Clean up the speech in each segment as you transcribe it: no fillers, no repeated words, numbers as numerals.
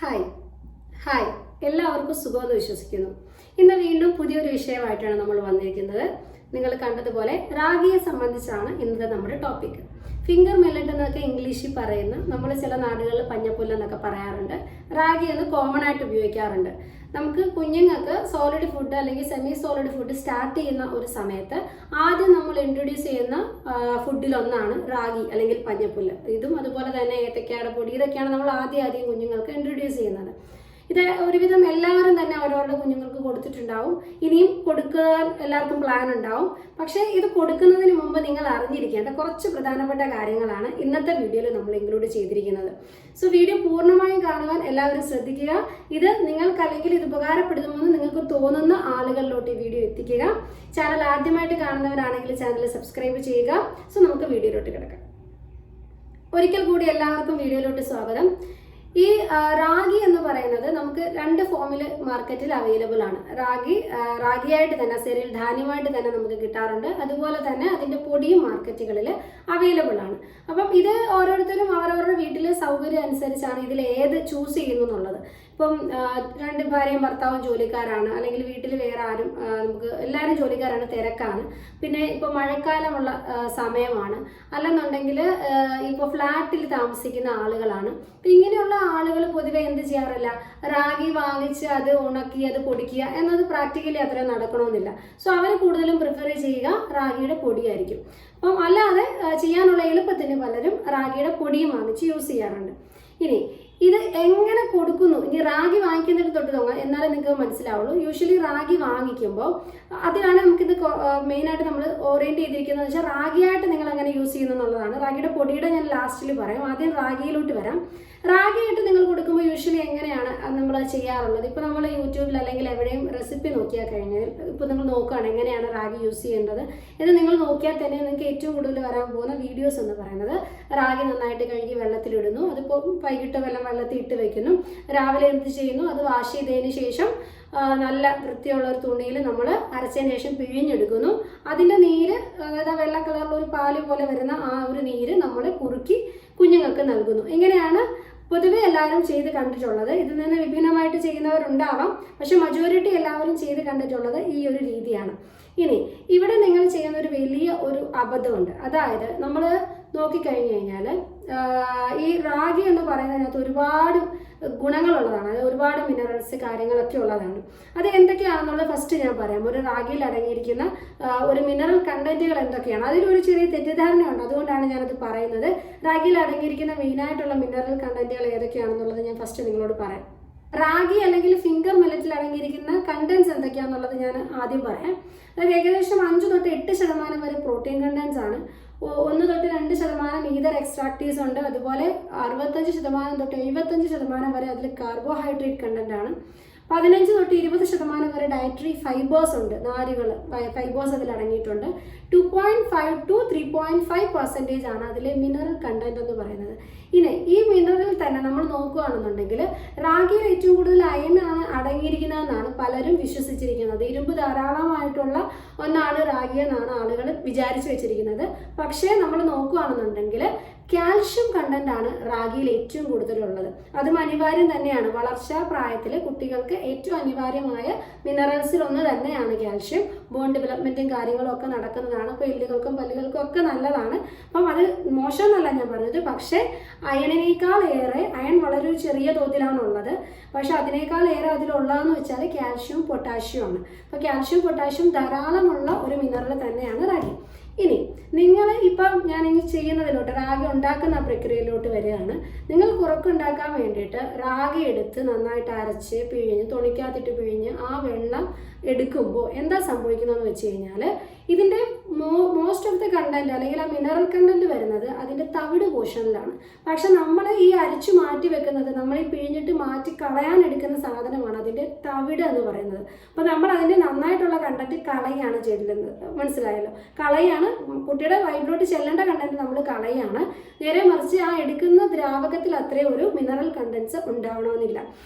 Hi hi എല്ലാവർക്കും സുഖമെന്ന് വിശ്വസിക്കുന്നു. ഇന്ന് വീണ്ടും പുതിയൊരു വിഷയമായിട്ടാണ് നമ്മൾ വന്നിരിക്കുന്നത്. നിങ്ങൾ കണ്ടതുപോലെ റാഗിയെ സംബന്ധിച്ചാണ് ഇന്നത്തെ നമ്മുടെ ടോപ്പിക്. ഫിംഗർ മില്ലറ്റ് എന്നൊക്കെ ഇംഗ്ലീഷിൽ പറയുന്ന നമ്മൾ ചില നാടുകളിൽ പഞ്ഞപ്പുല്ല് എന്നൊക്കെ പറയാറുണ്ട്. റാഗി എന്ന് കോമൺ ആയിട്ട് ഉപയോഗിക്കാറുണ്ട്. നമുക്ക് കുഞ്ഞുങ്ങൾക്ക് സോളിഡ് ഫുഡ് അല്ലെങ്കിൽ സെമി സോളിഡ് ഫുഡ് സ്റ്റാർട്ട് ചെയ്യുന്ന ഒരു സമയത്ത് ആദ്യം നമ്മൾ ഇൻട്രൊഡ്യൂസ് ചെയ്യുന്ന ഫുഡിലൊന്നാണ് റാഗി അല്ലെങ്കിൽ പഞ്ഞപ്പുല്ല്. ഇതും അതുപോലെ തന്നെ ഏത്തക്കയുടെ പൊടി, ഇതൊക്കെയാണ് നമ്മൾ ആദ്യം കുഞ്ഞുങ്ങൾക്ക് ഇൻട്രൊഡ്യൂസ് ചെയ്യുന്നത്. ഇത് ഒരുവിധം എല്ലാവരും തന്നെ അവരവരുടെ കുഞ്ഞുങ്ങൾക്ക് കൊടുത്തിട്ടുണ്ടാവും. ഇനിയും കൊടുക്കാൻ എല്ലാവർക്കും പ്ലാൻ ഉണ്ടാവും. പക്ഷേ ഇത് കൊടുക്കുന്നതിന് മുമ്പ് നിങ്ങൾ അറിഞ്ഞിരിക്കേണ്ട കുറച്ച് പ്രധാനപ്പെട്ട കാര്യങ്ങളാണ് ഇന്നത്തെ വീഡിയോയിൽ നമ്മൾ ഇൻക്ലൂഡ് ചെയ്തിരിക്കുന്നത്. സോ വീഡിയോ പൂർണ്ണമായും കാണുവാൻ എല്ലാവരും ശ്രദ്ധിക്കുക. ഇത് നിങ്ങൾക്ക് അല്ലെങ്കിൽ ഇത് ഉപകാരപ്പെടുമെന്ന് നിങ്ങൾക്ക് തോന്നുന്ന ആളുകളിലോട്ട് ഈ വീഡിയോ എത്തിക്കുക. ചാനൽ ആദ്യമായിട്ട് കാണുന്നവരാണെങ്കിൽ ചാനൽ സബ്സ്ക്രൈബ് ചെയ്യുക. സോ നമുക്ക് വീഡിയോയിലോട്ട് കിടക്കാം. ഒരിക്കൽ കൂടി എല്ലാവർക്കും വീഡിയോയിലോട്ട് സ്വാഗതം. ഈ റാഗി എന്ന് പറയുന്നത് നമുക്ക് രണ്ട് ഫോമിൽ മാർക്കറ്റിൽ അവൈലബിൾ ആണ്. റാഗിയായിട്ട് തന്നെ സെറിയൽ ധാന്യമായിട്ട് തന്നെ നമുക്ക് കിട്ടാറുണ്ട്. അതുപോലെ തന്നെ അതിൻ്റെ പൊടിയും മാർക്കറ്റുകളിൽ അവൈലബിൾ ആണ്. അപ്പം ഇത് ഓരോരുത്തരും അവരവരുടെ വീട്ടിലെ സൗകര്യം അനുസരിച്ചാണ് ഇതിൽ ഏത് ചൂസ് ചെയ്യുന്നു എന്നുള്ളത്. ഇപ്പം രണ്ട് ഭാര്യയും ഭർത്താവും ജോലിക്കാരാണ്, അല്ലെങ്കിൽ വീട്ടിൽ വേറെ ആരും, നമുക്ക് എല്ലാവരും ജോലിക്കാരാണ്, തിരക്കാണ്, പിന്നെ ഇപ്പോൾ മഴക്കാലമുള്ള സമയമാണ്, അല്ലെന്നുണ്ടെങ്കിൽ ഇപ്പോൾ ഫ്ലാറ്റിൽ താമസിക്കുന്ന ആളുകളാണ്. അപ്പം ഇങ്ങനെയുള്ള ആളുകൾ പൊതുവെ എന്ത് ചെയ്യാറില്ല, റാഗി വാങ്ങിച്ച് അത് ഉണക്കി അത് പൊടിക്കുക എന്നത് പ്രാക്ടിക്കലി അത്രയും നടക്കണമെന്നില്ല. സോ അവർ കൂടുതലും പ്രിഫർ ചെയ്യുക റാഗിയുടെ പൊടിയായിരിക്കും. അപ്പം അല്ലാതെ ചെയ്യാനുള്ള എളുപ്പത്തിന് പലരും റാഗിയുടെ പൊടിയും വാങ്ങിച്ച് യൂസ് ചെയ്യാറുണ്ട്. ഇനി ഇത് എങ്ങനെ കൊടുക്കുന്നു, ഇനി റാഗി വാങ്ങിക്കുന്നിടത്ത് തൊട്ട് നോക്കാം, എന്നാലേ നിങ്ങൾക്ക് മനസ്സിലാവുള്ളൂ. യൂഷ്വലി റാഗി വാങ്ങിക്കുമ്പോൾ അതിലാണ് നമുക്കിത് മെയിനായിട്ട് നമ്മൾ ഓറിയൻറ്റ് ചെയ്തിരിക്കുന്നത് വെച്ചാൽ റാഗിയായിട്ട് നിങ്ങൾ എങ്ങനെ യൂസ് ചെയ്യുന്നു എന്നുള്ളതാണ്. റാഗിയുടെ പൊടിയുടെ ഞാൻ ലാസ്റ്റിൽ പറയാം. ആദ്യം റാഗിയിലോട്ട് വരാം. റാഗിയായിട്ട് നിങ്ങൾ കൊടുക്കുമ്പോൾ യൂഷ്വലി എങ്ങനെയാണ് നമ്മൾ ചെയ്യാറുള്ളത്? ഇപ്പോൾ നമ്മൾ യൂട്യൂബിൽ അല്ലെങ്കിൽ എവിടെയും റെസിപ്പി നോക്കിയാൽ കഴിഞ്ഞാൽ, ഇപ്പോൾ നിങ്ങൾ നോക്കുകയാണ് എങ്ങനെയാണ് റാഗി യൂസ് ചെയ്യേണ്ടത് എന്ന് നിങ്ങൾ നോക്കിയാൽ തന്നെ നിങ്ങൾക്ക് ഏറ്റവും കൂടുതൽ വരാൻ പോകുന്ന വീഡിയോസ് എന്ന് പറയുന്നത് റാഗി നന്നായിട്ട് കഴുകി വെള്ളത്തിലിടുന്നു, അതിപ്പോൾ വൈകിട്ട് വെള്ളത്തിൽ ഇട്ട് വെക്കുന്നു, രാവിലെ എന്ത് ചെയ്യുന്നു, അത് വാഷ് ചെയ്തതിന് ശേഷം നല്ല വൃത്തിയുള്ള ഒരു തുണിയിൽ നമ്മൾ അരച്ചതിന് ശേഷം പിഴിഞ്ഞെടുക്കുന്നു. അതിൻ്റെ നീര്, അതായത് വെള്ള കളറിൽ ഒരു പാല് പോലെ വരുന്ന ആ ഒരു നീര് നമ്മൾ കുറുക്കി കുഞ്ഞുങ്ങൾക്ക് നൽകുന്നു. ഇങ്ങനെയാണ് പൊതുവെ എല്ലാവരും ചെയ്ത് കണ്ടിട്ടുള്ളത്. ഇതിൽ നിന്ന് വിഭിന്നമായിട്ട് ചെയ്യുന്നവരുണ്ടാവാം, പക്ഷെ മജോറിറ്റി എല്ലാവരും ചെയ്ത് കണ്ടിട്ടുള്ളത് ഈ ഒരു രീതിയാണ്. ഇനി ഇവിടെ നിങ്ങൾ ചെയ്യുന്ന ഒരു വലിയ ഒരു അബദ്ധമുണ്ട്. അതായത് നമ്മൾ നോക്കിക്കഴിഞ്ഞു കഴിഞ്ഞാൽ ഈ റാഗി എന്ന് പറയുന്നതിനകത്ത് ഒരുപാട് ഗുണങ്ങളുള്ളതാണ്. അത് ഒരുപാട് മിനറൽസ് കാര്യങ്ങളൊക്കെ ഉള്ളതാണ്. അത് എന്തൊക്കെയാണെന്നുള്ളത് ഫസ്റ്റ് ഞാൻ പറയാം. ഒരു റാഗിയിൽ അടങ്ങിയിരിക്കുന്ന ഒരു മിനറൽ കണ്ടന്റുകൾ എന്തൊക്കെയാണ്, അതിലൊരു ചെറിയ തെറ്റിദ്ധാരണയുണ്ട്. അതുകൊണ്ടാണ് ഞാനത് പറയുന്നത്. റാഗിയിൽ അടങ്ങിയിരിക്കുന്ന മെയിനായിട്ടുള്ള മിനറൽ കണ്ടന്റുകൾ ഏതൊക്കെയാണെന്നുള്ളത് ഞാൻ ഫസ്റ്റ് നിങ്ങളോട് പറയാം. റാഗി അല്ലെങ്കിൽ ഫിംഗർ മില്ലറ്റിൽ അടങ്ങിയിരിക്കുന്ന കണ്ടൻസ് എന്തൊക്കെയാണെന്നുള്ളത് ഞാൻ ആദ്യം പറയാം. അതായത് ഏകദേശം 5 തൊട്ട് 8% വരെ പ്രോട്ടീൻ കണ്ടൻസ് ആണ്. 1 തൊട്ട് 2% ഈതർ എക്സ്ട്രാക്റ്റീവ്സ് ഉണ്ട്. അതുപോലെ 65% തൊട്ട് 75% വരെ അതിൽ കാർബോഹൈഡ്രേറ്റ് കണ്ടന്റ് ആണ്. 15 തൊട്ട് 20% വരെ ഡയറ്ററി ഫൈബേഴ്സ് ഉണ്ട്, നാരുകൾ, ഫൈബേഴ്സ് അതിൽ അടങ്ങിയിട്ടുണ്ട്. 2.5 to 3.5% ആണ് അതിലെ മിനറൽ കണ്ടന്റ് എന്ന് പറയുന്നത്. ഇനി ഈ മിനറൽ തന്നെ നമ്മൾ നോക്കുകയാണെന്നുണ്ടെങ്കിൽ റാഗിയിൽ ഏറ്റവും കൂടുതൽ അയൺ ആണ് അടങ്ങിയിരിക്കുന്നതെന്നാണ് പലരും വിശ്വസിച്ചിരിക്കുന്നത്. ഇരുമ്പ് ധാരാളമായിട്ടുള്ള ഒന്നാണ് റാഗി എന്നാണ് ആളുകൾ വിചാരിച്ചു വെച്ചിരിക്കുന്നത്. പക്ഷേ നമ്മൾ നോക്കുകയാണെന്നുണ്ടെങ്കിൽ കാൽഷ്യം കണ്ടന്റ് ആണ് റാഗിയിൽ ഏറ്റവും കൂടുതലുള്ളത്. അതും അനിവാര്യം തന്നെയാണ്. വളർച്ചാ പ്രായത്തിൽ കുട്ടികൾക്ക് ഏറ്റവും അനിവാര്യമായ മിനറൽസിൽ ഒന്ന് തന്നെയാണ് കാൽഷ്യം. ബോൺ ഡെവലപ്മെന്റും കാര്യങ്ങളും ഒക്കെ നടക്കുന്നതാണ്. അപ്പോൾ എല്ലുകൾക്കും പല്ലുകൾക്കും ഒക്കെ നല്ലതാണ്. അപ്പം അത് മോശമെന്നല്ല ഞാൻ പറഞ്ഞത്. പക്ഷേ അയണിനേക്കാൾ ഏറെ, അയൺ വളരെ ചെറിയ തോതിലാണുള്ളത്, പക്ഷെ അതിനേക്കാൾ ഏറെ അതിലുള്ളതെന്ന് വെച്ചാൽ കാൽഷ്യം പൊട്ടാഷ്യം ആണ്. അപ്പോൾ കാൽഷ്യം പൊട്ടാഷ്യം ധാരാളമുള്ള ഒരു മിനറൽ തന്നെയാണ് റാഗി. ഇനി നിങ്ങൾ ഇപ്പം ഞാനിനി ചെയ്യുന്നതിലോട്ട്, റാഗി ഉണ്ടാക്കുന്ന പ്രക്രിയയിലോട്ട് വരികയാണ്. നിങ്ങൾ കുറുക്കുണ്ടാക്കാൻ വേണ്ടിയിട്ട് റാഗി എടുത്ത് നന്നായിട്ട് അരച്ച് പിഴിഞ്ഞ്, തുണിക്കകത്തിട്ട് പിഴിഞ്ഞ് ആ വെള്ളം എടുക്കുമ്പോൾ എന്താ സംഭവിക്കുന്നതെന്ന് വെച്ച് കഴിഞ്ഞാൽ ഇതിൻ്റെ മോസ്റ്റ് ഓഫ് ദ കണ്ടന്റ് അല്ലെങ്കിൽ ആ മിനറൽ കണ്ടന്റ് വരുന്നത് അതിൻ്റെ തവിട് പോർഷനിലാണ്. പക്ഷെ നമ്മൾ ഈ അരിച്ചു മാറ്റി വെക്കുന്നത്, നമ്മൾ ഈ പിഴിഞ്ഞിട്ട് മാറ്റി കളയാൻ എടുക്കുന്ന സാധനമാണ് അതിൻ്റെ തവിട് എന്ന് പറയുന്നത്. അപ്പോൾ നമ്മൾ അതിൻ്റെ നന്നായിട്ടുള്ള കണ്ടന്റ് കളയാണ് ചെയ്യുന്നത്. മനസ്സിലായല്ലോ? കളയാണ് കളയാണ്, കുട്ടിയുടെ വയറ്റിലോട്ട് ചെല്ലേണ്ട കണ്ടന്റ് നമ്മൾ കളയാണ്. നേരെ മറിച്ച് ആ എടുക്കുന്ന ദ്രാവകത്തിൽ അത്രയും ഒരു മിനറൽ കണ്ടൻസ് ഉണ്ടാവണമെന്നില്ല.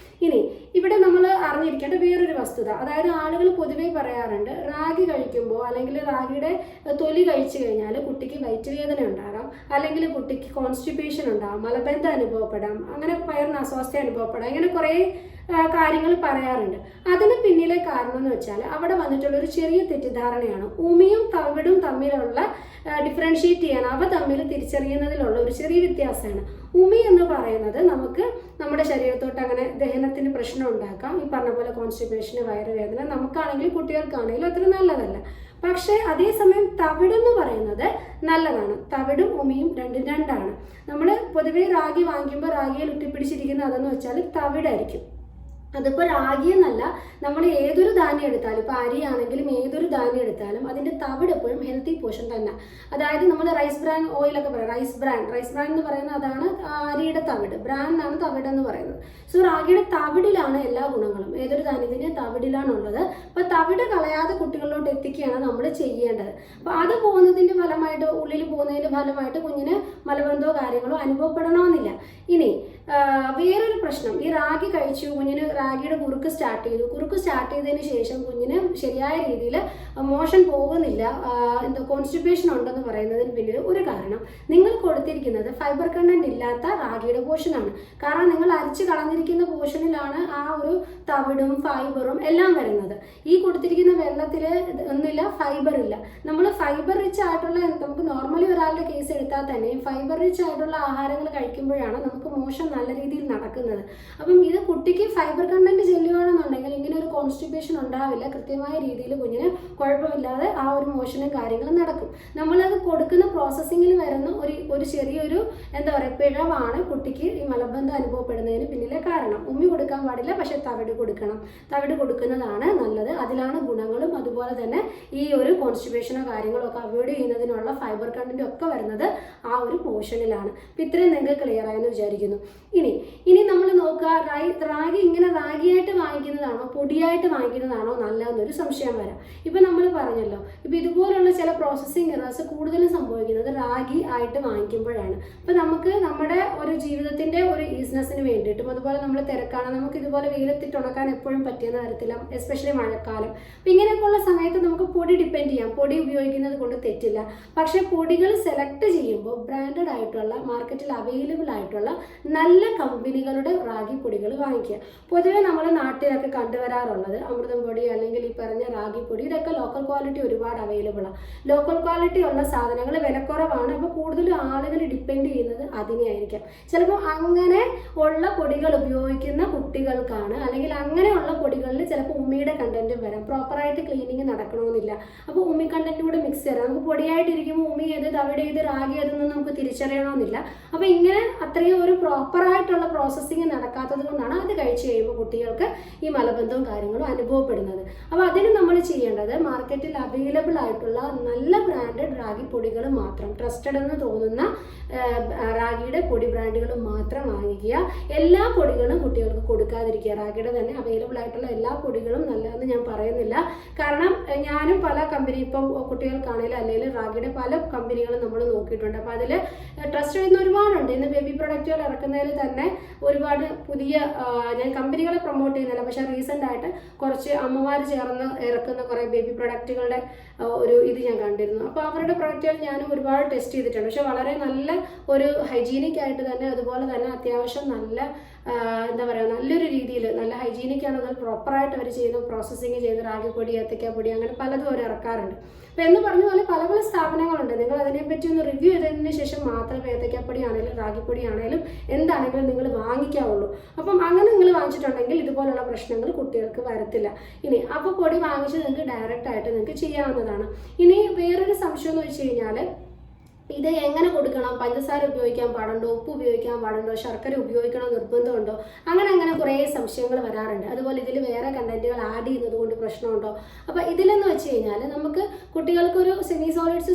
ഇനി ഇവിടെ നമ്മൾ അറിഞ്ഞിരിക്കേണ്ട വേറൊരു വസ്തുത, അതായത് ആളുകൾ പൊതുവേ പറയാറുണ്ട് റാഗി കഴിക്കുമ്പോൾ അല്ലെങ്കിൽ റാഗിയുടെ തൊലി കഴിച്ചു കഴിഞ്ഞാൽ കുട്ടിക്ക് വയറ്റുവേദന ഉണ്ടാകാം, അല്ലെങ്കിൽ കുട്ടിക്ക് കോൺസ്റ്റിപ്പേഷൻ ഉണ്ടാകാം, മലബന്ധം അനുഭവപ്പെടാം, അങ്ങനെ വയറിന് അസ്വസ്ഥ അനുഭവപ്പെടാം, ഇങ്ങനെ കുറേ കാര്യങ്ങൾ പറയാറുണ്ട്. അതിന് പിന്നിലെ കാരണം എന്ന് വെച്ചാൽ അവിടെ വന്നിട്ടുള്ള ഒരു ചെറിയ തെറ്റിദ്ധാരണയാണ്. ഉമിയും തവിടും തമ്മിലുള്ള ഡിഫറൻഷിയേറ്റ് ചെയ്യാൻ, അവ തമ്മിൽ തിരിച്ചറിയുന്നതിലുള്ള ഒരു ചെറിയ വ്യത്യാസമാണ്. ഉമി എന്ന് പറയുന്നത് നമുക്ക് നമ്മുടെ ശരീരത്തോട്ട് അങ്ങനെ ദഹനത്തിന് പ്രശ്നം ഉണ്ടാക്കാം, ഈ പറഞ്ഞ പോലെ കോൺസ്റ്റിപ്പേഷന്, വയറുവേദന, നമുക്കാണെങ്കിലും കുട്ടികൾക്കാണെങ്കിലും അത്ര നല്ലതല്ല. പക്ഷേ അതേസമയം തവിടെന്ന് പറയുന്നത് നല്ലതാണ്. തവിടും ഉമിയും രണ്ടാണ്. നമ്മൾ പൊതുവേ റാഗി വാങ്ങിക്കുമ്പോൾ റാഗിയിൽ ഒട്ടിപ്പിടിച്ചിരിക്കുന്നത് അതെന്ന് വെച്ചാൽ തവിടായിരിക്കും. അതിപ്പോൾ റാഗി എന്നല്ല, നമ്മൾ ഏതൊരു ധാന്യം എടുത്താലും, ഇപ്പോൾ അരിയാണെങ്കിലും ഏതൊരു ധാന്യം എടുത്താലും അതിൻ്റെ തവിട് എപ്പോഴും ഹെൽത്തി പോർഷൻ തന്നെ. അതായത് നമ്മൾ റൈസ് ബ്രാൻ ഓയിലൊക്കെ പറയാം, റൈസ് ബ്രാൻ എന്ന് പറയുന്നത് അതാണ് അരിയുടെ തവിട്, ബ്രാൻ എന്നാണ് തവിട് എന്ന് പറയുന്നത്. സോ റാഗിയുടെ തവിടിലാണ് എല്ലാ ഗുണങ്ങളും, ഏതൊരു ധാന്യത്തിൻ്റെ തവിടിലാണുള്ളത്. അപ്പോൾ തവിട് കളയാതെ കുട്ടികളിലോട്ട് എത്തിക്കുകയാണ് നമ്മൾ ചെയ്യേണ്ടത്. അപ്പോൾ അത് പോകുന്നതിൻ്റെ ഫലമായിട്ട്, ഉള്ളിൽ പോകുന്നതിൻ്റെ ഫലമായിട്ട് കുഞ്ഞിന് മലബന്ധമോ കാര്യങ്ങളോ അനുഭവപ്പെടണമെന്നില്ല. ഇനി വേറൊരു പ്രശ്നം, ഈ റാഗി കഴിച്ചു, കുഞ്ഞിന് റാഗിയുടെ കുറുക്ക് സ്റ്റാർട്ട് ചെയ്തതിന് ശേഷം കുഞ്ഞിന് ശരിയായ രീതിയിൽ മോഷൻ പോകുന്നില്ല, എന്തോ കോൺസ്റ്റിപ്പേഷൻ ഉണ്ടെന്ന് പറയുന്നതിന് പിന്നിൽ ഒരു കാരണം നിങ്ങൾ കൊടുത്തിരിക്കുന്നത് ഫൈബർ കണ്ടന്റ് ഇല്ലാത്ത റാഗിയുടെ പോർഷനാണ്. കാരണം നിങ്ങൾ അരിച്ച് കളഞ്ഞിരിക്കുന്ന പോർഷനിലാണ് ആ ഒരു തവിടും ഫൈബറും എല്ലാം വരുന്നത്. ഈ കൊടുത്തിരിക്കുന്ന വെള്ളത്തിൽ ഒന്നുമില്ല, ഫൈബർ ഇല്ല. നമ്മൾ ഫൈബർ റിച്ച് ആയിട്ടുള്ള, നമുക്ക് നോർമലി ഒരാളുടെ കേസ് എടുത്താൽ തന്നെ ഫൈബർ റിച്ച് ആയിട്ടുള്ള ആഹാരങ്ങൾ കഴിക്കുമ്പോഴാണ് നമുക്ക് മോഷൻ നല്ല രീതിയിൽ നടക്കുന്നത്. അപ്പം ഇത് കുട്ടിക്ക് ഫൈബർ കണ്ടന്റ് ചെല്ലുകയാണെന്നുണ്ടെങ്കിൽ ഇങ്ങനെ ഒരു കോൺസ്റ്റിപ്പേഷൻ ഉണ്ടാവില്ല, കൃത്യമായ രീതിയിൽ കുഞ്ഞിന് കുഴപ്പമില്ലാതെ ആ ഒരു മോഷനും കാര്യങ്ങളും നടക്കും. നമ്മളത് കൊടുക്കുന്ന പ്രോസസ്സിങ്ങിൽ വരുന്ന ഒരു ചെറിയൊരു എന്താ പറയുക പിഴവാണ് കുട്ടിക്ക് ഈ മലബന്ധം അനുഭവപ്പെടുന്നതിന് പിന്നിലെ കാരണം. ഉമ്മി കൊടുക്കാൻ പാടില്ല, പക്ഷെ തവിട് കൊടുക്കണം. തവിട് കൊടുക്കുന്നതാണ് നല്ലത്, അതിലാണ് ഗുണങ്ങളും അതുപോലെ തന്നെ ഈ ഒരു കോൺസ്റ്റിപ്പേഷനോ കാര്യങ്ങളോ ഒക്കെ അവോയ്ഡ് ചെയ്യുന്നതിനുള്ള ഫൈബർ കണ്ടന്റ് ഒക്കെ വരുന്നത് ആ ഒരു പോർഷനിലാണ്. അപ്പം ഇത്രയും നിങ്ങൾക്ക് ക്ലിയർ ആയെന്ന് വിചാരിക്കുന്നു. ഇനി നമ്മൾ നോക്കുക, റാഗി ഇങ്ങനെ റാഗിയായിട്ട് വാങ്ങിക്കുന്നതാണോ പൊടിയായിട്ട് വാങ്ങിക്കുന്നതാണോ നല്ലതെന്നൊരു സംശയം വരാം. ഇപ്പം നമ്മൾ പറഞ്ഞല്ലോ, ഇപ്പം ഇതുപോലുള്ള ചില പ്രോസസ്സിങ് എറേഴ്സ് കൂടുതലും സംഭവിക്കുന്നത് റാഗി ആയിട്ട് വാങ്ങിക്കുമ്പോഴാണ്. അപ്പം നമുക്ക് നമ്മുടെ ഒരു ജീവിതത്തിൻ്റെ ഒരു ഈസിനെസ്സിന് വേണ്ടിയിട്ടും അതുപോലെ നമ്മൾ തിരക്കാണ്, നമുക്ക് ഇതുപോലെ വെയിലത്തിട്ട് ഉണക്കാൻ എപ്പോഴും പറ്റിയെന്ന് വരത്തില്ല, എസ്പെഷ്യലി മഴക്കാലം. അപ്പം ഇങ്ങനെയൊക്കെയുള്ള സമയത്ത് നമുക്ക് പൊടി ഡിപ്പെൻഡ് ചെയ്യാം, പൊടി ഉപയോഗിക്കുന്നത് കൊണ്ട് തെറ്റില്ല. പക്ഷേ പൊടികൾ സെലക്ട് ചെയ്യുമ്പോൾ ബ്രാൻഡഡ് ആയിട്ടുള്ള, മാർക്കറ്റിൽ അവൈലബിൾ ആയിട്ടുള്ള നല്ല കമ്പനികളുടെ റാഗി പൊടികൾ വാങ്ങിക്കുക. പൊതുവെ നമ്മൾ നാട്ടിലൊക്കെ കണ്ടുവരാറുള്ളത് അമൃതം പൊടി അല്ലെങ്കിൽ ഈ പറഞ്ഞ റാഗി പൊടി, ഇതൊക്കെ ലോക്കൽ ക്വാളിറ്റി ഒരുപാട് അവൈലബിളാണ്. ലോക്കൽ ക്വാളിറ്റി ഉള്ള സാധനങ്ങൾ വിലക്കുറവാണ്. അപ്പോൾ കൂടുതലും ആളുകൾ ഡിപ്പെൻഡ് ചെയ്യുന്നത് അതിനെയായിരിക്കാം. ചിലപ്പോൾ അങ്ങനെ ഉള്ള പൊടികൾ ഉപയോഗിക്കുന്ന കുട്ടികൾക്കാണ്, അല്ലെങ്കിൽ അങ്ങനെയുള്ള പൊടികളിൽ ചിലപ്പോൾ ഉമ്മിയുടെ കണ്ടന്റും വരാം. പ്രോപ്പറായിട്ട് ക്ലീനിങ് നടക്കണമെന്നില്ല. അപ്പോൾ ഉമ്മി കണ്ടന്റ് കൂടെ മിക്സ് ചെയ്യാം. നമുക്ക് പൊടിയായിട്ടിരിക്കുമ്പോൾ ഉമ്മി ഏത് തവിട് ഏത് റാഗി ഏതെന്ന് നമുക്ക് തിരിച്ചറിയണമെന്നില്ല. അപ്പോൾ ഇങ്ങനെ അത്രയും ഒരു പ്രോപ്പറായിട്ടുള്ള പ്രോസസ്സിങ് നടക്കാത്തത് കൊണ്ടാണ് അത് കഴിച്ചു കഴിയുമ്പോൾ കുട്ടികൾക്ക് ഈ മലബന്ധവും കാര്യങ്ങളും അനുഭവപ്പെടുന്നത്. അപ്പോൾ അതിന് നമ്മൾ ചെയ്യേണ്ടത് മാർക്കറ്റിൽ അവൈലബിൾ ആയിട്ടുള്ള നല്ല ബ്രാൻഡഡ് റാഗി പൊടികൾ മാത്രം, ട്രസ്റ്റഡ് എന്ന് തോന്നുന്ന റാഗിയുടെ പൊടി ബ്രാൻഡുകൾ മാത്രം വാങ്ങിക്കുക. എല്ലാ പൊടികളും കുട്ടികൾക്ക് കൊടുക്കാതിരിക്കുക. റാഗിയുടെ തന്നെ അവൈലബിൾ ആയിട്ടുള്ള എല്ലാ പൊടികളും നല്ലതെന്ന് ഞാൻ പറയുന്നില്ല. കാരണം ഞാനും പല കമ്പനി, ഇപ്പം കുട്ടികൾക്കാണെങ്കിലും അല്ലെങ്കിൽ റാഗിയുടെ പല കമ്പനികളും നമ്മൾ നോക്കിയിട്ടുണ്ട്. അപ്പോൾ അതിൽ ട്രസ്റ്റ് ചെയ്യുന്ന ഒരുപാടുണ്ട്. ഇന്ന് ബേബി പ്രൊഡക്റ്റുകൾ ഇറക്കുന്നതിൽ തന്നെ ഒരുപാട് പുതിയ, ഞാൻ കമ്പനികളെ പ്രൊമോട്ട് ചെയ്യുന്നില്ല, പക്ഷേ റീസെൻ്റ് ആയിട്ട് കുറച്ച് അമ്മമാർ ചേർന്ന് ഇറക്കുന്ന കുറേ ബേബി പ്രൊഡക്റ്റുകളുടെ ഒരു ഇത് ഞാൻ കണ്ടിരുന്നു. അപ്പോൾ അവരുടെ പ്രൊഡക്റ്റുകൾ ഞാനും ഒരുപാട് ടെസ്റ്റ് ചെയ്തിട്ടുണ്ട്. പക്ഷെ വളരെ നല്ല ഒരു ഹൈജീനിക് ആയിട്ട് തന്നെ, അതുപോലെ തന്നെ അത്യാവശ്യം നല്ല എന്താ പറയുക നല്ലൊരു രീതിയിൽ നല്ല ഹൈജീനിക്കാണ്, അത് പ്രോപ്പറായിട്ട് അവർ ചെയ്യുന്ന പ്രോസസ്സിങ് ചെയ്ത് റാഗിപ്പൊടി ഏത്തയ്ക്കാപ്പൊടി അങ്ങനെ പലതും അവർ ഇറക്കാറുണ്ട്. അപ്പോൾ എന്ന് പറഞ്ഞ പോലെ പല പല സ്ഥാപനങ്ങളുണ്ട്. നിങ്ങൾ അതിനെപ്പറ്റി ഒന്ന് റിവ്യൂ ചെയ്തതിന് ശേഷം മാത്രമേ ഏത്തയ്ക്കാപ്പൊടി ആണെങ്കിലും റാഗിപ്പൊടി ആണെങ്കിലും എന്താണെങ്കിലും നിങ്ങൾ വാങ്ങിക്കാവുള്ളൂ. അപ്പം അങ്ങനെ നിങ്ങൾ വാങ്ങിച്ചിട്ടുണ്ടെങ്കിൽ ഇതുപോലുള്ള പ്രശ്നങ്ങൾ കുട്ടികൾക്ക് വരത്തില്ല. അപ്പോൾ പൊടി വാങ്ങിച്ച് നിങ്ങൾക്ക് ഡയറക്റ്റ് ആയിട്ട് നിങ്ങൾക്ക് ചെയ്യാവുന്നതാണ്. ഇനി വേറൊരു സംശയം എന്ന് വെച്ച് കഴിഞ്ഞാൽ, ഇത് എങ്ങനെ കൊടുക്കണം, പഞ്ചസാര ഉപയോഗിക്കാൻ പാടുണ്ടോ, ഉപ്പ് ഉപയോഗിക്കാൻ പാടുണ്ടോ, ശർക്കര ഉപയോഗിക്കണോ നിർബന്ധമുണ്ടോ, അങ്ങനെ കുറേ കുറേ സംശയങ്ങൾ വരാറുണ്ട്. അതുപോലെ ഇതിൽ വേറെ കണ്ടന്റുകൾ ആഡ് ചെയ്യുന്നത് കൊണ്ട് പ്രശ്നമുണ്ടോ? അപ്പോൾ ഇതിലെന്ന് വെച്ച് കഴിഞ്ഞാൽ നമുക്ക് കുട്ടികൾക്ക് ഒരു സെമി സോളിഡ്സ്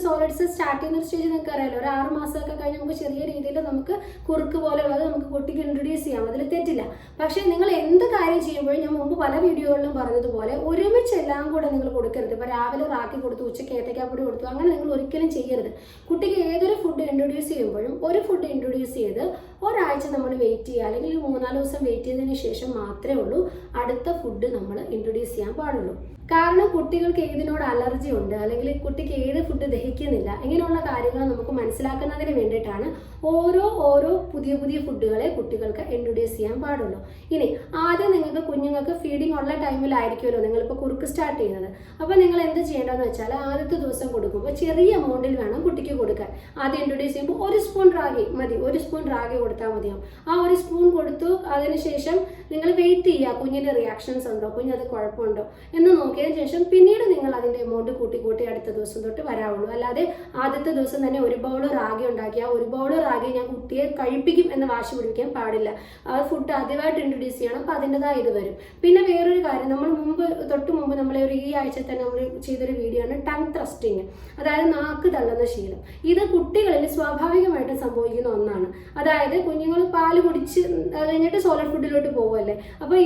സ്റ്റാർട്ട് ചെയ്യുന്ന ഒരു സ്റ്റേജ് നിങ്ങൾക്ക് അറിയാലോ, ഒരു 6 മാസമൊക്കെ കഴിഞ്ഞ് നമുക്ക് ചെറിയ രീതിയിൽ നമുക്ക് കുറുക്ക് പോലെയുള്ളത് നമുക്ക് കുട്ടിക്ക് ഇൻട്രൊഡ്യൂസ് ചെയ്യാം, അതിൽ തെറ്റില്ല. പക്ഷേ നിങ്ങൾ എന്ത് കാര്യം ചെയ്യുമ്പോഴും ഞാൻ മുമ്പ് പല വീഡിയോകളിലും പറഞ്ഞതുപോലെ ഒരുമിച്ച് എല്ലാം കൂടെ നിങ്ങൾ കൊടുക്കരുത്. ഇപ്പോൾ രാവിലെ റാക്കി കൊടുത്തു, ഉച്ചയ്ക്ക് ഏത്തക്കാപ്പൊടി കൊടുത്തു, അങ്ങനെ നിങ്ങൾ ഒരിക്കലും ചെയ്യരുത്. കുട്ടിക്ക് ഏതൊരു ഫുഡ് ഇൻട്രൊഡ്യൂസ് ചെയ്യുമ്പോഴും ഒരു ഫുഡ് ഇൻട്രൊഡ്യൂസ് ചെയ്ത് ഒരാഴ്ച നമ്മൾ വെയിറ്റ് ചെയ്യുക, അല്ലെങ്കിൽ 3-4 ദിവസം വെയിറ്റ് ചെയ്തതിന് ശേഷം മാത്രമേ ഉള്ളൂ അടുത്ത ഫുഡ് നമ്മൾ ഇൻട്രൊഡ്യൂസ് ചെയ്യാൻ പാടുള്ളൂ. കാരണം കുട്ടികൾക്ക് ഏതിനോട് അലർജി ഉണ്ട്, അല്ലെങ്കിൽ കുട്ടിക്ക് ഏത് ഫുഡ് ദഹിക്കുന്നില്ല, ഇങ്ങനെയുള്ള കാര്യങ്ങൾ നമുക്ക് മനസ്സിലാക്കുന്നതിന് വേണ്ടിയിട്ടാണ് ഓരോ പുതിയ ഫുഡുകളെ കുട്ടികൾക്ക് ഇൻട്രൊഡ്യൂസ് ചെയ്യാൻ പാടുള്ളൂ. ഇനി ആദ്യം നിങ്ങൾക്ക് കുഞ്ഞുങ്ങൾക്ക് ഫീഡിങ് ഉള്ള ടൈമിലായിരിക്കുമല്ലോ നിങ്ങളിപ്പോൾ കുറുക്ക് സ്റ്റാർട്ട് ചെയ്യുന്നത്. അപ്പോൾ നിങ്ങൾ എന്ത് ചെയ്യേണ്ടതെന്ന് വെച്ചാൽ ആദ്യത്തെ ദിവസം കൊടുക്കുമ്പോൾ ചെറിയ എമൗണ്ടിൽ വേണം കുട്ടിക്ക് കൊടുക്കാൻ. ആദ്യം ഇൻട്രൊഡ്യൂസ് ചെയ്യുമ്പോൾ 1 സ്പൂൺ റാഗി മതി, 1 സ്പൂൺ റാഗി കൊടുത്താൽ മതിയാവും. ആ 1 സ്പൂൺ കൊടുത്തു, അതിനുശേഷം നിങ്ങൾ വെയിറ്റ് ചെയ്യുക കുഞ്ഞിൻ്റെ റിയാക്ഷൻസ് ഉണ്ടോ, കുഞ്ഞത് കുഴപ്പമുണ്ടോ എന്ന് നോക്കിയതിന് ശേഷം പിന്നീട് നിങ്ങൾ അതിൻ്റെ എമൗണ്ട് കൂട്ടി അടുത്ത ദിവസം തൊട്ട് വരാവുള്ളൂ. അല്ലാതെ ആദ്യത്തെ ദിവസം തന്നെ 1 ബൗൾ റാഗി ഉണ്ടാക്കിയാൽ 1 ബൗൾ റാഗി ഞാൻ കുട്ടിയെ കഴിപ്പിക്കും എന്ന് വാശി പിടിക്കാൻ പാടില്ല. ആ ഫുഡ് ആദ്യമായിട്ട് ഇൻട്രൊഡ്യൂസ് ചെയ്യണം, അപ്പോൾ അതിൻ്റെതായ ഇത് വരും. പിന്നെ വേറൊരു കാര്യം, നമ്മൾ തൊട്ട് മുമ്പ് നമ്മൾ ഈ ആഴ്ച തന്നെ നമ്മൾ ചെയ്തൊരു വീഡിയോ ആണ് ടങ് ത്രസ്റ്റിങ്, അതായത് നാക്ക് തള്ളുന്ന ശീലം. ഇത് കുട്ടികളിൽ സ്വാഭാവികമായിട്ട് സംഭവിക്കുന്ന ഒന്നാണ്. അതായത് കുഞ്ഞുങ്ങൾ പാല് കുടിച്ച് കഴിഞ്ഞിട്ട് സോളിഡ് ഫുഡിലോട്ട് പോകുമല്ലേ, അപ്പോൾ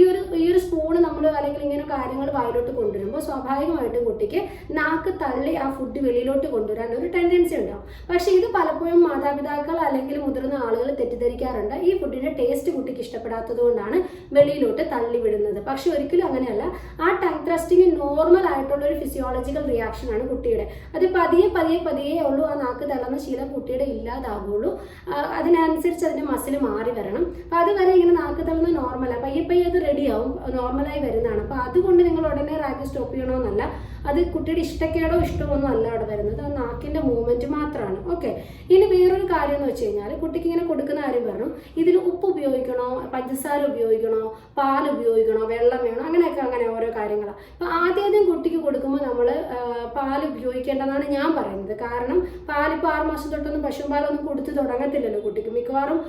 ഈ ഒരു സ്പൂണ് നമ്മൾ അല്ലെങ്കിൽ ഇങ്ങനെ കാര്യങ്ങൾ വായിലോട്ട് കൊണ്ടുവരുമ്പോൾ സ്വാഭാവികമായിട്ടും കുട്ടിക്ക് നാക്ക് തള്ളി ആ ഫുഡ് വെളിയിലോട്ട് കൊണ്ടുവരാൻ ഒരു ടെൻഡൻസി ഉണ്ടാവും. പക്ഷേ ഇത് പലപ്പോഴും മാതാപിതാക്കൾ അല്ലെങ്കിൽ മുതിർന്ന ആളുകൾ തെറ്റിദ്ധരിക്കാറുണ്ട്. ഈ ഫുഡിന്റെ ടേസ്റ്റ് കുട്ടിക്ക് ഇഷ്ടപ്പെടാത്തത് കൊണ്ടാണ് വെളിയിലോട്ട് തള്ളി വിടുന്നത്. പക്ഷെ ഒരിക്കലും അങ്ങനെയല്ല. ആ ടങ് ത്രസ്റ്റിങ് നോർമൽ ആയിട്ടുള്ള ഒരു ഫിസിയോളജിക്കൽ റിയാക്ഷൻ ആണ് കുട്ടിയുടെ. അത് പതിയെ ഉള്ളൂ ആ നാക്ക് തള്ളുന്ന ശീലം കുട്ടിയുടെ ഇല്ലാതാകുള്ളൂ. അതിനനുസരിച്ച് അതിന്റെ മസിൽ മാറി വരണം. അപ്പോൾ അതുവരെ ഇങ്ങനെ നാക്ക് തള്ളുന്ന നോർമലാണ്, പയ്യെ അത് റെഡിയാവും, നോർമലായി വരുന്നതാണ്. അപ്പോൾ അതുകൊണ്ട് നിങ്ങൾ ഉടനെ റാഗി സ്റ്റോപ്പ് ചെയ്യണമെന്നല്ല, അത് കുട്ടിയുടെ ഇഷ്ടക്കേടോ ഇഷ്ടമൊന്നും അല്ല അവിടെ വരുന്നത്, ആ നാക്കിന്റെ മൂവ്മെന്റ് മാത്രമാണ്. ഓക്കെ. ഇനി വേറൊരു കാര്യം എന്ന് വെച്ച് കഴിഞ്ഞാൽ കുട്ടിക്ക് ഇങ്ങനെ കൊടുക്കുന്ന കാര്യം പറഞ്ഞു, ഇതിൽ ഉപ്പ് ഉപയോഗിക്കണോ, പഞ്ചസാര ഉപയോഗിക്കണോ, പാൽ ഉപയോഗിക്കണോ, വെള്ളം വേണോ, അങ്ങനെ ഓരോ കാര്യങ്ങളാണ്. അപ്പോൾ ആദ്യം കുട്ടിക്ക് കൊടുക്കുമ്പോൾ നമ്മൾ പാൽ ഉപയോഗിക്കേണ്ടതാണ് ഞാൻ പറയുന്നത്. കാരണം പാലിപ്പോൾ 6 മാസം തൊട്ടൊന്നും പശുപാലൊന്നും കൊടുത്ത് തുടങ്ങത്തില്ലല്ലോ കുട്ടിക്ക്, മിക്കവാറും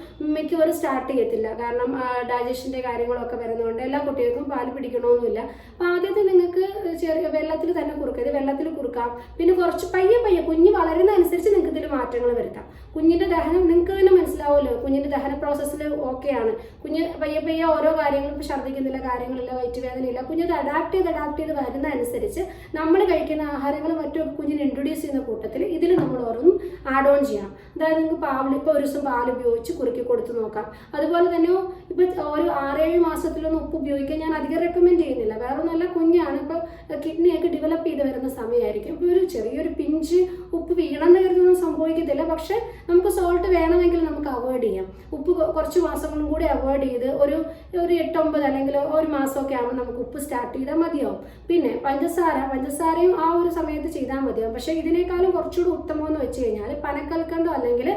സ്റ്റാർട്ട് ചെയ്യത്തില്ല. കാരണം ഡൈജഷൻ്റെ കാര്യങ്ങളൊക്കെ വരുന്നതുകൊണ്ട് എല്ലാ കുട്ടികൾക്കും പാൽ പിടിക്കണമെന്നില്ല. അപ്പോൾ ആദ്യത്തെ നിങ്ങൾക്ക് ചെറിയ വെള്ളത്തിൽ തന്നെ കുറുക്കരുത്, വെള്ളത്തിൽ കുറുക്കാം. പിന്നെ കുറച്ച് പയ്യെ കുഞ്ഞ് വളരുന്ന അനുസരിച്ച് നിങ്ങൾക്ക് ഇതിൽ മാറ്റങ്ങൾ വരുത്താം. കുഞ്ഞിൻ്റെ ദഹനം നിങ്ങൾക്ക് തന്നെ മനസ്സിലാവുമല്ലോ, കുഞ്ഞിൻ്റെ ദഹന പ്രോസസ്സിൽ ഓക്കെയാണ്. കുഞ്ഞ് പയ്യെ ഓരോ കാര്യങ്ങളും ഇപ്പോൾ ഛർദ്ദിക്കുന്നില്ല, കാര്യങ്ങളില്ല, വയറ്റുവേദനയില്ല, കുഞ്ഞത് അഡാപ്റ്റ് ചെയ്ത് വരുന്ന അനുസരിച്ച് നമ്മൾ കഴിക്കുന്ന ആഹാരങ്ങൾ മറ്റും കുഞ്ഞിന് ഇൻട്രൊഡ്യൂസ് ചെയ്യുന്ന കൂട്ടത്തിൽ ഇതിൽ നമ്മൾ ഓരോന്നും ആഡ് ഓൺ ചെയ്യണം. അതായത് നിങ്ങൾക്ക് ഇപ്പോൾ ഒരു ദിവസം പാൽ ഉപയോഗിച്ച് കുറുക്കി കൊടുത്ത് നോക്കാം. അതുപോലെ തന്നെ ഇപ്പോൾ ഒരു 6-7 മാസത്തിലൊന്നും ഉപ്പ് ഉപയോഗിക്കാൻ ഞാൻ അധികം റെക്കമെൻഡ് ചെയ്യുന്നില്ല. വേറെ നല്ല കുഞ്ഞാണ്, ഇപ്പോൾ കിഡ്നിയൊക്കെ ഡെവലപ്പ് ചെയ്ത് വരുന്ന സമയമായിരിക്കും. ഇപ്പോൾ ഒരു ചെറിയൊരു പിഞ്ച് ഉപ്പ് വീണം എന്ന് കരുതൊന്നും സംഭവിക്കത്തില്ല. പക്ഷെ നമുക്ക് സോൾട്ട് വേണമെങ്കിൽ നമുക്ക് അവോയ്ഡ് ചെയ്യാം. ഉപ്പ് കുറച്ച് മാസങ്ങളും കൂടി അവോയ്ഡ് ചെയ്ത് ഒരു 8-9 അല്ലെങ്കിൽ 1 മാസമൊക്കെ ആകുമ്പോൾ നമുക്ക് ഉപ്പ് സ്റ്റാർട്ട് ചെയ്താൽ മതിയാവും. പിന്നെ പഞ്ചസാരയും ആ ഒരു സമയത്ത് ചെയ്താൽ മതിയാവും. പക്ഷേ ഇതിനേക്കാളും കുറച്ചുകൂടി ഉത്തമമെന്ന് വെച്ച് കഴിഞ്ഞാൽ പനക്കൽക്കണ്ടോ അല്ലെങ്കിൽ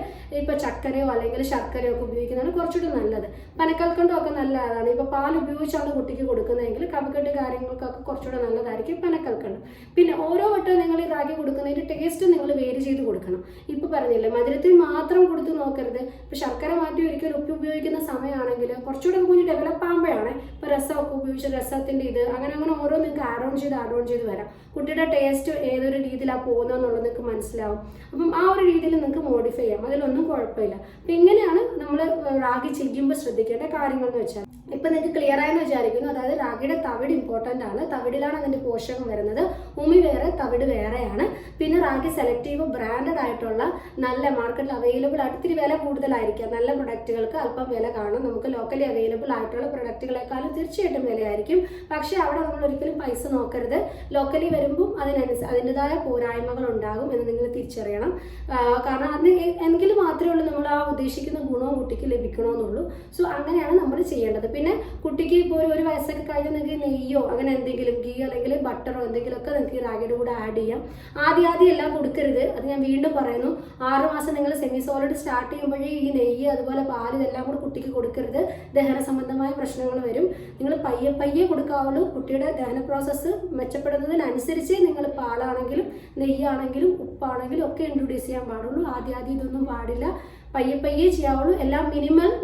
ഇപ്പോൾ ചക്കരയോ അല്ലെങ്കിൽ ശർക്കരയോ ഒക്കെ ഉപയോഗിക്കുന്നതാണ് കുറച്ചുകൂടി നല്ലത്. പനക്കൽക്കണ്ടോ ഒക്കെ നല്ലതാണ്. ഇപ്പോൾ പാൽ ഉപയോഗിച്ചാണ് കുട്ടിക്ക് കൊടുക്കുന്നതെങ്കിൽ കഫക്കെട്ട് കാര്യങ്ങൾക്കൊക്കെ കുറച്ചുകൂടെ നല്ലതായിരിക്കും പനക്കൽക്കണ്ടം. പിന്നെ ഓരോ വട്ടവും നിങ്ങൾ ഈ റാഗി കൊടുക്കുന്നതിൻ്റെ ടേസ്റ്റ് നിങ്ങൾ വേരി ചെയ്ത് കൊടുക്കണം. ഇപ്പോൾ പറഞ്ഞില്ലേ, മധുരത്തിൽ മാത്രം കൊടുത്ത് നോക്കരുത്. ഇപ്പോൾ ശർക്കര മാറ്റി ഒരിക്കലും ഉപ്പ് ഉപയോഗിക്കുന്ന സമയമാണെങ്കിൽ കുറച്ചുകൂടെ കുഞ്ഞ് ഡെവലപ്പ് ആകുമ്പോഴാണ് ഇപ്പോൾ രസമൊക്കെ ഉപയോഗിച്ച് രസത്തിൻ്റെ ഇത് അങ്ങനെ ഓരോ നിങ്ങൾക്ക് ആഡ് ഓൺ ചെയ്ത് വരാം. കുട്ടിയുടെ ടേസ്റ്റ് ഏതൊരു രീതിയിലാണ് പോകുന്നതെന്നുള്ളത് നിങ്ങൾക്ക് മനസ്സിലാവും. അപ്പം ആ ഒരു രീതിയിൽ നിങ്ങൾക്ക് മോഡിഫൈ ചെയ്യാം, അതിലൊന്നും കുഴപ്പമില്ല. അപ്പം ഇങ്ങനെയാണ് നമ്മൾ റാഗി ചെയ്യുമ്പോൾ ശ്രദ്ധിക്കേണ്ട കാര്യങ്ങൾ എന്ന് വെച്ചാൽ. ഇപ്പം നിങ്ങൾക്ക് ക്ലിയർ ആയെന്ന് വിചാരിക്കുന്നു. അതായത് റാഗിയുടെ തവിട് ഇമ്പോർട്ടൻ്റ് ആണ്, തവിടിലാണ് അതിൻ്റെ പോഷകം വരുന്നത്. ഉമി വേറെ, തവിട് വേറെയാണ്. പിന്നെ റാഗി സെലക്റ്റീവ് ബ്രാൻഡഡ് ആയിട്ടുള്ള നല്ല മാർക്കറ്റിൽ അവൈലബിൾ ആയിട്ട് ഇത്തിരി വില കൂടുതലായിരിക്കാം. നല്ല പ്രൊഡക്റ്റുകൾക്ക് അല്പം വില കാണും. നമുക്ക് ലോക്കലി അവൈലബിൾ ആയിട്ടുള്ള പ്രൊഡക്റ്റുകളെക്കാളും തീർച്ചയായിട്ടും വിലയായിരിക്കും. പക്ഷേ അവിടെ നമ്മൾ ഒരിക്കലും പൈസ നോക്കരുത്. ലോക്കലി വരുമ്പം അതിൻ്റെതായ പോരായ്മകൾ ഉണ്ടാകും എന്ന് നിങ്ങൾ തിരിച്ചറിയണം. കാരണം അതിന് എങ്കിൽ മാത്രമേ ഉള്ളൂ നമ്മൾ ആ ഉദ്ദേശിക്കുന്ന ഗുണവും കുട്ടിക്ക് ലഭിക്കണമെന്നുള്ളൂ. സോ അങ്ങനെയാണ് നമ്മൾ ചെയ്യേണ്ടത്. പിന്നെ കുട്ടിക്ക് ഇപ്പോൾ ഒരു വയസ്സൊക്കെ കഴിഞ്ഞാൽ നിങ്ങൾക്ക് നെയ്യോ അങ്ങനെ എന്തെങ്കിലും ഗീ അല്ലെങ്കിൽ ബട്ടറോ എന്തെങ്കിലുമൊക്കെ നിങ്ങൾക്ക് ഈ റാഗിയുടെ കൂടെ ആഡ് ചെയ്യാം. ആദ്യം എല്ലാം കൊടുക്കരുത്. അത് ഞാൻ വീണ്ടും പറയുന്നു. 6 മാസം നിങ്ങൾ സെമി സോളിഡ് സ്റ്റാർട്ട് ചെയ്യുമ്പോഴേ ഈ നെയ്യ് അതുപോലെ പാല് ഇതെല്ലാം കൂടെ കുട്ടിക്ക് കൊടുക്കരുത്. ദഹന സംബന്ധമായ പ്രശ്നങ്ങൾ വരും. നിങ്ങൾ പയ്യെ കൊടുക്കാവുള്ളൂ. കുട്ടിയുടെ ദഹന പ്രോസസ്സ് മെച്ചപ്പെടുന്നതിനനുസരിച്ച് നിങ്ങൾ പാലാണെങ്കിലും നെയ്യാണെങ്കിലും ഉപ്പാണെങ്കിലും ഒക്കെ ഇൻട്രൊഡ്യൂസ് ചെയ്യാൻ പാടുള്ളൂ. ആദ്യം ഇതൊന്നും പാടില്ല. പയ്യെ പയ്യെ ചെയ്യാവുള്ളൂ. എല്ലാം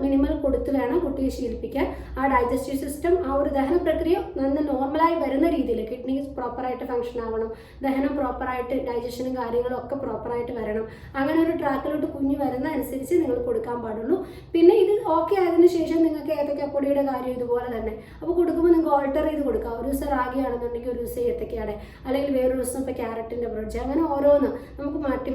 മിനിമൽ കൊടുത്ത് വേണം കുട്ടിയെ ശീലിപ്പിക്കാൻ. ആ ഡൈജസ്റ്റീവ് സിസ്റ്റം, ആ ഒരു ദഹന പ്രക്രിയ നോർമലായി വരുന്ന രീതിയിൽ കിഡ്നി പ്രോപ്പറായിട്ട് ഫങ്ഷൻ ആവണം, ദഹനം പ്രോപ്പറായിട്ട്, ഡൈജഷനും കാര്യങ്ങളും ഒക്കെ പ്രോപ്പറായിട്ട് വരണം. അങ്ങനെ ഒരു ട്രാക്കിലോട്ട് കുഞ്ഞ് വരുന്ന അനുസരിച്ച് നിങ്ങൾ കൊടുക്കാൻ പാടുള്ളൂ. പിന്നെ ഇത് ഓക്കെ ആയതിനു ശേഷം നിങ്ങൾക്ക് ഏത്തക്കപ്പൊടിയുടെ കാര്യം ഇതുപോലെ തന്നെ. അപ്പോൾ കൊടുക്കുമ്പോൾ നിങ്ങൾക്ക് ഓൾട്ടർ ചെയ്ത് കൊടുക്കാം. ഒരു ദിവസം റാഗി ആണെന്നുണ്ടെങ്കിൽ ഒരു ദിവസം ഏത്തക്കയുടെ, അല്ലെങ്കിൽ വേറൊരു ദിവസം ഇപ്പോൾ ക്യാരറ്റിൻ്റെ ബ്രിഡ്ജ്, അങ്ങനെ ഓരോന്ന് നമുക്ക് മാറ്റി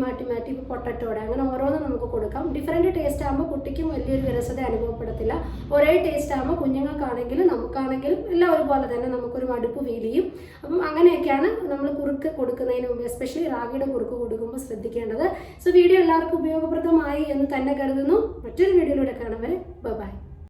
ഇപ്പോൾ പൊട്ടറ്റോടെ, അങ്ങനെ ഓരോന്ന് നമുക്ക് കൊടുക്കാം. ഡിഫറെൻറ്റ് ടേസ്റ്റ് ആകുമ്പോൾ കുട്ടിക്കും വലിയൊരു വിരസത അനുഭവപ്പെടത്തില്ല. ഒരേ ടേസ്റ്റ് ആകുമ്പോൾ കുഞ്ഞുങ്ങൾക്കാണെങ്കിലും നമുക്കാണെങ്കിലും എല്ലാം ഒരുപോലെ തന്നെ നമുക്കൊരു മടുപ്പ് ഫീൽ ചെയ്യും. അപ്പം അങ്ങനെയൊക്കെയാണ് നമ്മൾ കുറുക്ക് കൊടുക്കുന്നതിന് മുമ്പ്, എസ്പെഷ്യലി റാഗിയുടെ കുറുക്ക് കൊടുക്കുമ്പോൾ ശ്രദ്ധിക്കേണ്ടത്. സോ വീഡിയോ എല്ലാവർക്കും ഉപയോഗപ്രദമായി എന്ന് തന്നെ കരുതുന്നു. മറ്റൊരു വീഡിയോയിലൂടെ കാണും വരെ ബൈ.